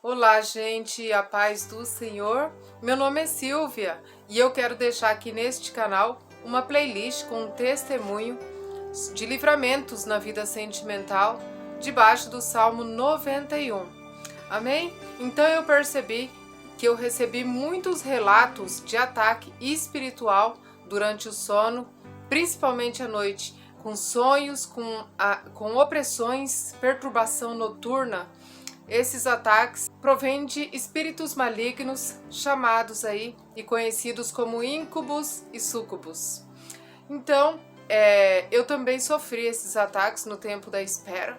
Olá, gente, a paz do Senhor. Meu nome é Silvia e eu quero deixar aqui neste canal uma playlist com um testemunho de livramentos na vida sentimental debaixo do Salmo 91. Amém? Então eu percebi que eu recebi muitos relatos de ataque espiritual durante o sono, principalmente à noite, com sonhos, com opressões, perturbação noturna. Esses ataques provêm de espíritos malignos chamados aí e conhecidos como íncubos e súcubos. Então, eu também sofri esses ataques no tempo da espera,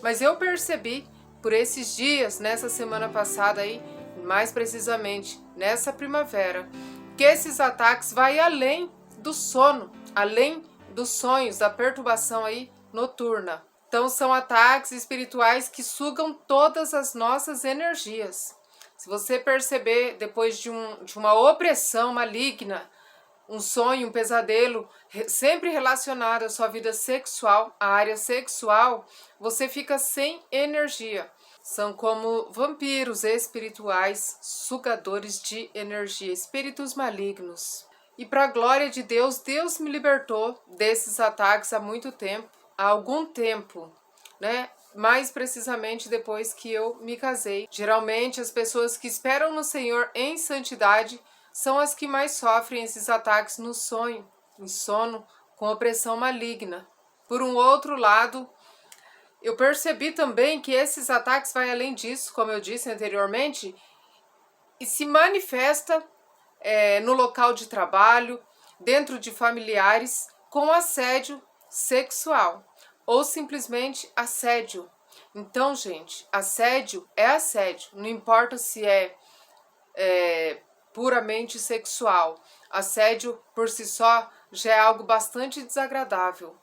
mas eu percebi por esses dias, nessa semana passada aí, mais precisamente nessa primavera, que esses ataques vão além do sono, além dos sonhos, da perturbação aí noturna. Então são ataques espirituais que sugam todas as nossas energias. Se você perceber depois de uma opressão maligna, um sonho, um pesadelo, sempre relacionado à sua vida sexual, à área sexual, você fica sem energia. São como vampiros espirituais, sugadores de energia, espíritos malignos. E para a glória de Deus, Deus me libertou desses ataques há muito tempo, há algum tempo, né? Mais precisamente depois que eu me casei. Geralmente as pessoas que esperam no Senhor em santidade são as que mais sofrem esses ataques no sonho, em sono, com opressão maligna. Por um outro lado, eu percebi também que esses ataques vão além disso, como eu disse anteriormente, e se manifesta no local de trabalho, dentro de familiares, com assédio sexual ou simplesmente assédio. Então, gente, assédio é assédio, não importa se é puramente sexual. Assédio por si só já é algo bastante desagradável.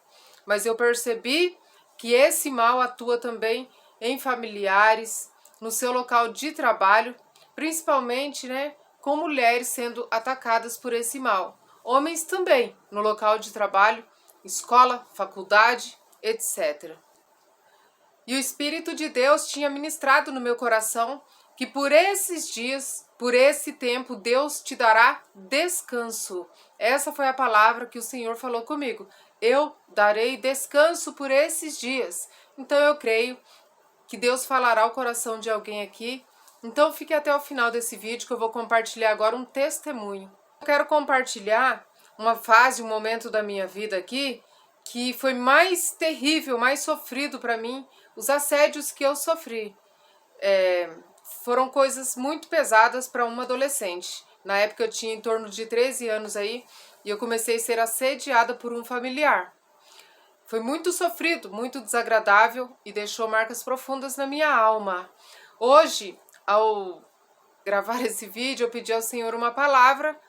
Mas eu percebi que esse mal atua também em familiares, no seu local de trabalho, principalmente, né, com mulheres sendo atacadas por esse mal. Homens também, no local de trabalho, escola, faculdade, etc. E o Espírito de Deus tinha ministrado no meu coração que por esses dias, por esse tempo, Deus te dará descanso. Essa foi a palavra que o Senhor falou comigo. Eu darei descanso por esses dias. Então eu creio que Deus falará ao coração de alguém aqui. Então fique até o final desse vídeo que eu vou compartilhar agora um testemunho. Eu quero compartilhar uma fase, um momento da minha vida aqui que foi mais terrível, mais sofrido para mim, os assédios que eu sofri. Foram coisas muito pesadas para uma adolescente. Na época eu tinha em torno de 13 anos aí e eu comecei a ser assediada por um familiar. Foi muito sofrido, muito desagradável e deixou marcas profundas na minha alma. Hoje, ao gravar esse vídeo, eu pedi ao Senhor uma palavra.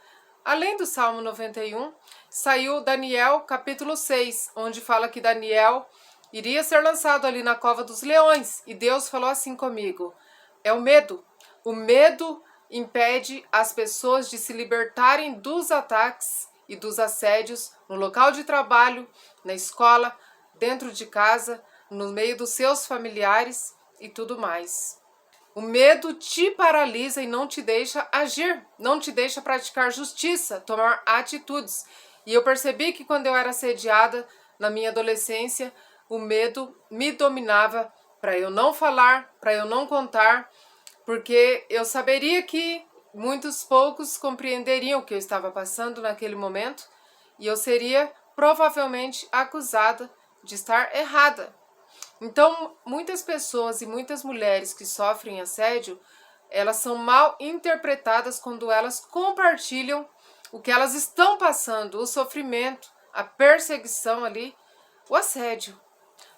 Além do Salmo 91, saiu Daniel capítulo 6, onde fala que Daniel iria ser lançado ali na cova dos leões. E Deus falou assim comigo: é o medo. O medo impede as pessoas de se libertarem dos ataques e dos assédios no local de trabalho, na escola, dentro de casa, no meio dos seus familiares e tudo mais. O medo te paralisa e não te deixa agir, não te deixa praticar justiça, tomar atitudes. E eu percebi que quando eu era assediada na minha adolescência, o medo me dominava para eu não falar, para eu não contar, porque eu saberia que poucos compreenderiam o que eu estava passando naquele momento e eu seria provavelmente acusada de estar errada. Então, muitas pessoas e muitas mulheres que sofrem assédio, elas são mal interpretadas quando elas compartilham o que elas estão passando, o sofrimento, a perseguição ali, o assédio.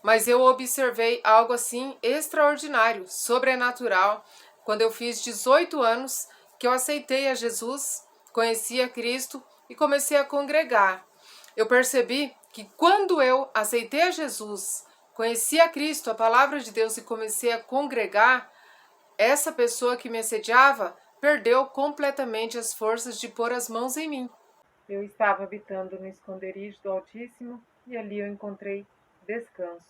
Mas eu observei algo assim extraordinário, sobrenatural, quando eu fiz 18 anos, que eu aceitei a Jesus, conheci a Cristo e comecei a congregar. Eu percebi que quando eu aceitei a Jesus, conheci a Cristo, a palavra de Deus, e comecei a congregar, essa pessoa que me assediava perdeu completamente as forças de pôr as mãos em mim. Eu estava habitando no esconderijo do Altíssimo e ali eu encontrei descanso.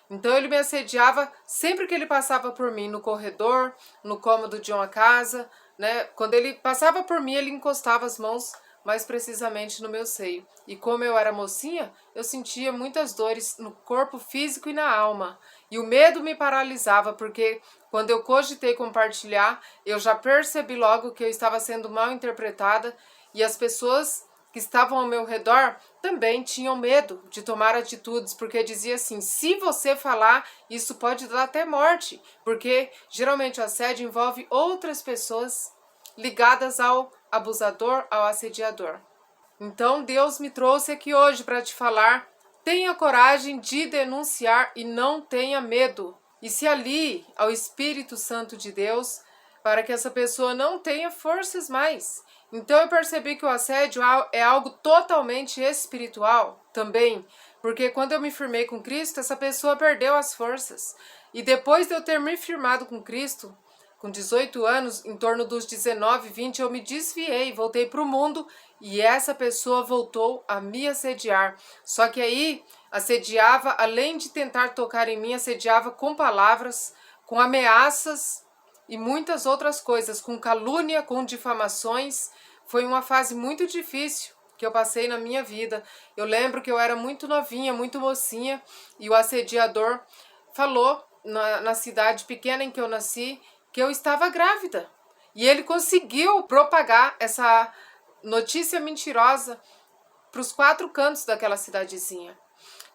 Então ele me assediava sempre que ele passava por mim, no corredor, no cômodo de uma casa, né? Quando ele passava por mim, ele encostava as mãos mais precisamente no meu seio. E como eu era mocinha, eu sentia muitas dores no corpo físico e na alma. E o medo me paralisava, porque quando eu cogitei compartilhar, eu já percebi logo que eu estava sendo mal interpretada e as pessoas que estavam ao meu redor também tinham medo de tomar atitudes, porque dizia assim: se você falar, isso pode dar até morte, porque geralmente o assédio envolve outras pessoas ligadas ao abusador, ao assediador. Então Deus me trouxe aqui hoje para te falar: tenha coragem de denunciar e não tenha medo. E se alie ao Espírito Santo de Deus para que essa pessoa não tenha forças mais. Então eu percebi que o assédio é algo totalmente espiritual também, porque quando eu me firmei com Cristo, essa pessoa perdeu as forças. E depois de eu ter me firmado com Cristo, com 18 anos, em torno dos 19, 20, eu me desviei, voltei para o mundo e essa pessoa voltou a me assediar. Só que aí assediava, além de tentar tocar em mim, assediava com palavras, com ameaças e muitas outras coisas, com calúnia, com difamações. Foi uma fase muito difícil que eu passei na minha vida. Eu lembro que eu era muito novinha, muito mocinha, e o assediador falou na cidade pequena em que eu nasci que eu estava grávida. E ele conseguiu propagar essa notícia mentirosa para os 4 cantos daquela cidadezinha.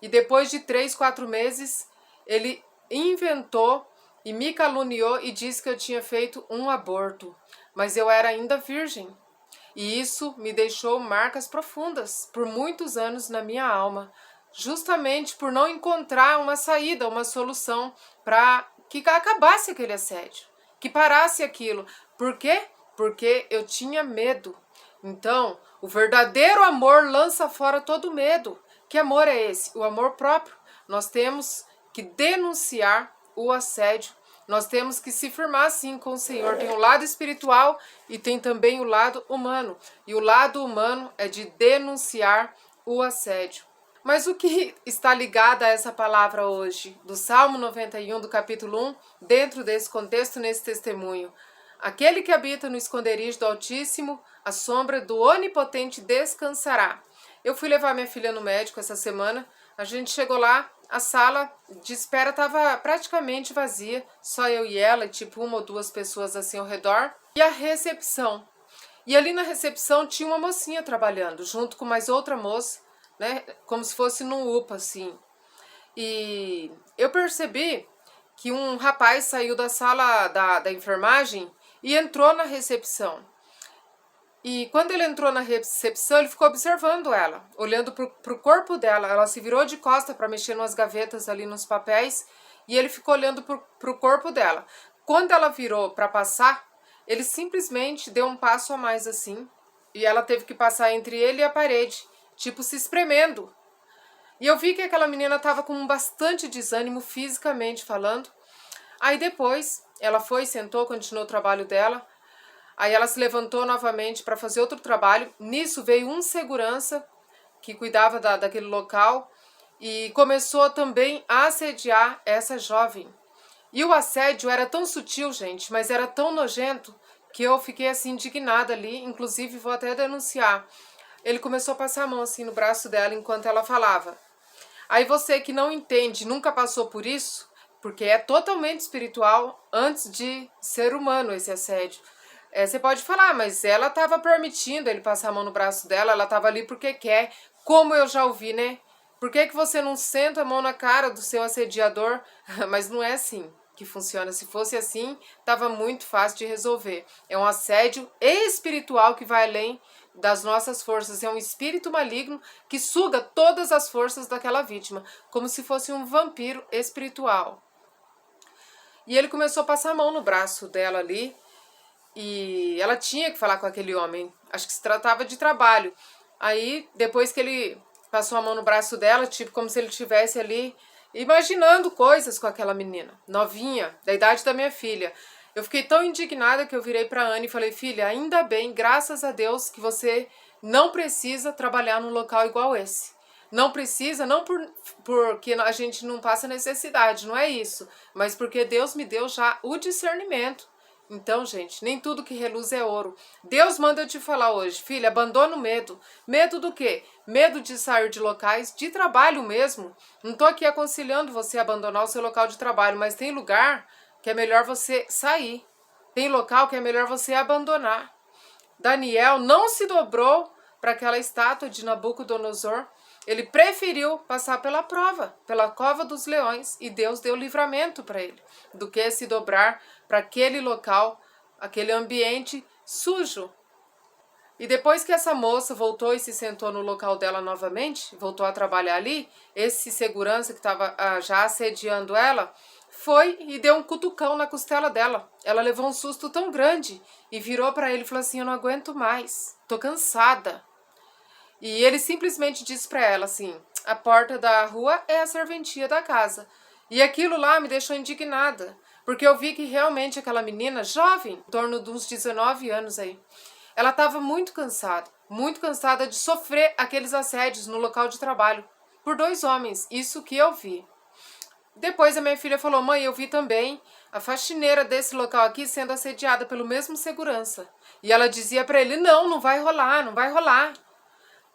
E depois de 3, 4 meses, ele inventou e me caluniou e disse que eu tinha feito um aborto. Mas eu era ainda virgem. E isso me deixou marcas profundas por muitos anos na minha alma, justamente por não encontrar uma saída, uma solução para que acabasse aquele assédio, que parasse aquilo. Por quê? Porque eu tinha medo. Então, o verdadeiro amor lança fora todo medo. Que amor é esse? O amor próprio. Nós temos que denunciar o assédio. Nós temos que se firmar sim com o Senhor. Tem o lado espiritual e tem também o lado humano. E o lado humano é de denunciar o assédio. Mas o que está ligado a essa palavra hoje, do Salmo 91, do capítulo 1, dentro desse contexto, nesse testemunho? Aquele que habita no esconderijo do Altíssimo, a sombra do Onipotente descansará. Eu fui levar minha filha no médico essa semana, a gente chegou lá, a sala de espera estava praticamente vazia, só eu e ela, tipo 1 ou 2 pessoas assim ao redor, e a recepção. E ali na recepção tinha uma mocinha trabalhando, junto com mais outra moça, né, como se fosse num UPA, assim. E eu percebi que um rapaz saiu da sala da enfermagem e entrou na recepção. E quando ele entrou na recepção, ele ficou observando ela, olhando pro corpo dela. Ela se virou de costa para mexer nas gavetas ali nos papéis e ele ficou olhando pro corpo dela. Quando ela virou para passar, ele simplesmente deu um passo a mais assim e ela teve que passar entre ele e a parede, tipo se espremendo. E eu vi que aquela menina estava com bastante desânimo fisicamente falando. Aí depois ela foi, sentou, continuou o trabalho dela. Aí ela se levantou novamente para fazer outro trabalho. Nisso veio um segurança que cuidava daquele local e começou também a assediar essa jovem. E o assédio era tão sutil, gente, mas era tão nojento que eu fiquei assim indignada ali, inclusive vou até denunciar. Ele começou a passar a mão assim no braço dela enquanto ela falava. Aí você que não entende, nunca passou por isso, porque é totalmente espiritual antes de ser humano esse assédio. Você pode falar, mas ela estava permitindo ele passar a mão no braço dela, ela estava ali porque quer, como eu já ouvi, né? Por que você não senta a mão na cara do seu assediador? Mas não é assim que funciona. Se fosse assim, estava muito fácil de resolver. É um assédio espiritual que vai além das nossas forças. É um espírito maligno que suga todas as forças daquela vítima, como se fosse um vampiro espiritual. E ele começou a passar a mão no braço dela ali, e ela tinha que falar com aquele homem. Acho que se tratava de trabalho. Aí, depois que ele passou a mão no braço dela, tipo como se ele estivesse ali imaginando coisas com aquela menina, novinha, da idade da minha filha. Eu fiquei tão indignada que eu virei para a Anne e falei: filha, ainda bem, graças a Deus, que você não precisa trabalhar num local igual esse. Não precisa, não porque a gente não passa necessidade, não é isso. Mas porque Deus me deu já o discernimento. Então, gente, nem tudo que reluz é ouro. Deus manda eu te falar hoje, filha, abandona o medo. Medo do quê? Medo de sair de locais de trabalho mesmo. Não tô aqui aconselhando você a abandonar o seu local de trabalho, mas tem lugar que é melhor você sair. Tem local que é melhor você abandonar. Daniel não se dobrou para aquela estátua de Nabucodonosor. Ele preferiu passar pela prova, pela cova dos leões, e Deus deu livramento para ele, do que se dobrar para aquele local, aquele ambiente sujo. E depois que essa moça voltou e se sentou no local dela novamente, voltou a trabalhar ali, esse segurança que estava já assediando ela, foi e deu um cutucão na costela dela. Ela levou um susto tão grande e virou para ele e falou assim: eu não aguento mais, tô cansada. E ele simplesmente disse para ela assim: a porta da rua é a serventia da casa. E aquilo lá me deixou indignada, porque eu vi que realmente aquela menina jovem, em torno de uns 19 anos aí, ela estava muito cansada de sofrer aqueles assédios no local de trabalho por 2 homens, isso que eu vi. Depois a minha filha falou: mãe, eu vi também a faxineira desse local aqui sendo assediada pelo mesmo segurança. E ela dizia para ele: não vai rolar, não vai rolar.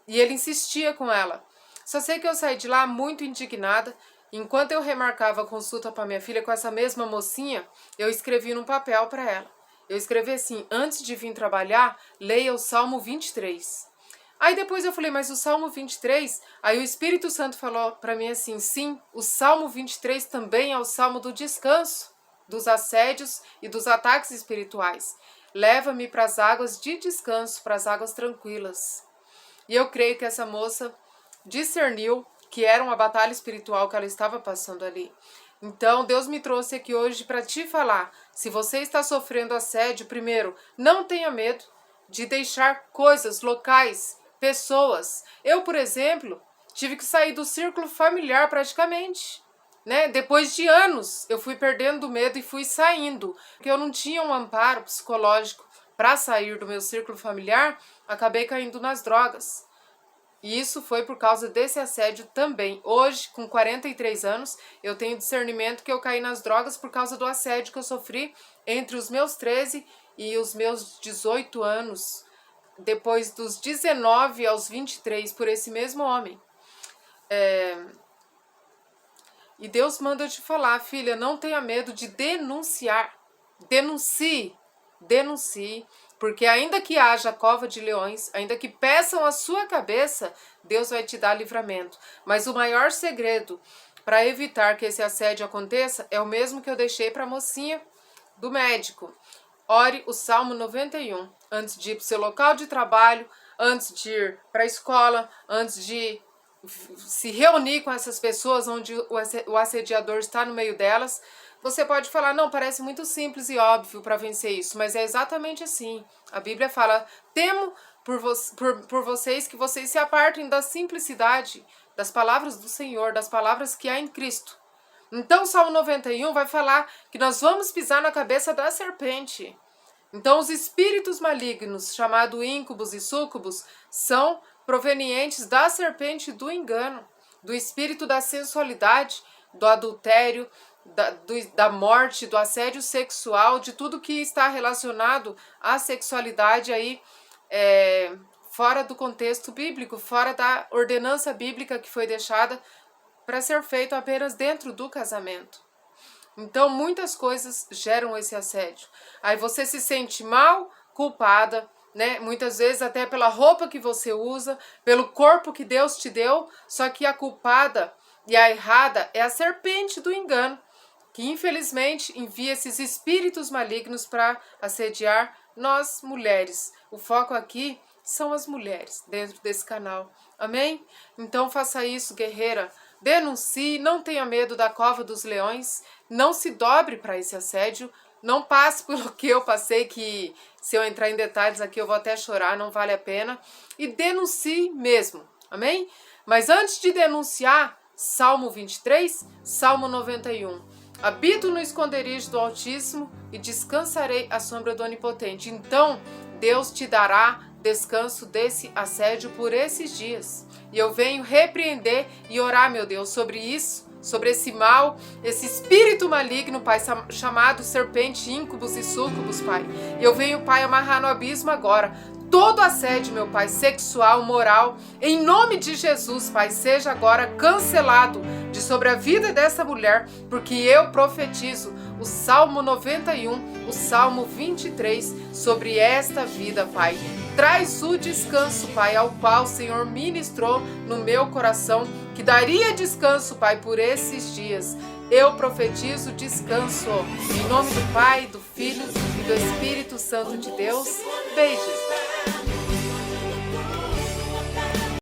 E ele insistia com ela. Só sei que eu saí de lá muito indignada. Enquanto eu remarcava a consulta para minha filha com essa mesma mocinha, eu escrevi num papel para ela. Eu escrevi assim: antes de vir trabalhar, leia o Salmo 23. Aí depois eu falei: mas o Salmo 23? Aí o Espírito Santo falou para mim assim: sim, o Salmo 23 também é o Salmo do descanso, dos assédios e dos ataques espirituais. Leva-me para as águas de descanso, para as águas tranquilas. E eu creio que essa moça discerniu que era uma batalha espiritual que ela estava passando ali. Então, Deus me trouxe aqui hoje para te falar: se você está sofrendo assédio, primeiro, não tenha medo de deixar coisas, locais, pessoas. Eu, por exemplo, tive que sair do círculo familiar praticamente, né? Depois de anos, eu fui perdendo o medo e fui saindo, porque eu não tinha um amparo psicológico para sair do meu círculo familiar. Acabei caindo nas drogas. E isso foi por causa desse assédio também. Hoje, com 43 anos, eu tenho discernimento que eu caí nas drogas por causa do assédio que eu sofri entre os meus 13 e os meus 18 anos. Depois dos 19 aos 23, por esse mesmo homem. E Deus manda eu te falar: filha, não tenha medo de denunciar. Denuncie, porque ainda que haja cova de leões, ainda que peçam a sua cabeça, Deus vai te dar livramento. Mas o maior segredo para evitar que esse assédio aconteça é o mesmo que eu deixei para a mocinha do médico. Ore o Salmo 91, antes de ir para o seu local de trabalho, antes de ir para a escola, antes de se reunir com essas pessoas onde o assediador está no meio delas. Você pode falar: não, parece muito simples e óbvio para vencer isso, mas é exatamente assim. A Bíblia fala: temo por vocês que vocês se apartem da simplicidade das palavras do Senhor, das palavras que há em Cristo. Então o Salmo 91 vai falar que nós vamos pisar na cabeça da serpente. Então os espíritos malignos, chamados íncubos e súcubos, são provenientes da serpente do engano, do espírito da sensualidade, do adultério, da morte, do assédio sexual, de tudo que está relacionado à sexualidade aí, fora do contexto bíblico, fora da ordenança bíblica que foi deixada para ser feito apenas dentro do casamento. Então, muitas coisas geram esse assédio. Aí você se sente mal, culpada, né? Muitas vezes até pela roupa que você usa, pelo corpo que Deus te deu, só que a culpada e a errada é a serpente do engano, que infelizmente envia esses espíritos malignos para assediar nós mulheres. O foco aqui são as mulheres dentro desse canal. Amém? Então faça isso, guerreira. Denuncie, não tenha medo da cova dos leões, não se dobre para esse assédio, não passe pelo que eu passei, que se eu entrar em detalhes aqui eu vou até chorar, não vale a pena. E denuncie mesmo, amém? Mas antes de denunciar, Salmo 23, Salmo 91. Habito no esconderijo do Altíssimo e descansarei à sombra do Onipotente. Então, Deus te dará descanso desse assédio por esses dias. E eu venho repreender e orar, meu Deus, sobre isso, sobre esse mal, esse espírito maligno, Pai, chamado serpente, íncubos e súcubos, Pai. E eu venho, Pai, amarrar no abismo agora todo assédio, meu Pai, sexual, moral, em nome de Jesus, Pai, seja agora cancelado de sobre a vida dessa mulher, porque eu profetizo o Salmo 91, o Salmo 23 sobre esta vida, Pai. Traz o descanso, Pai, ao qual o Senhor ministrou no meu coração, que daria descanso, Pai, por esses dias. Eu profetizo descanso, em nome do Pai, do Filho e do Espírito Santo de Deus. Beijos.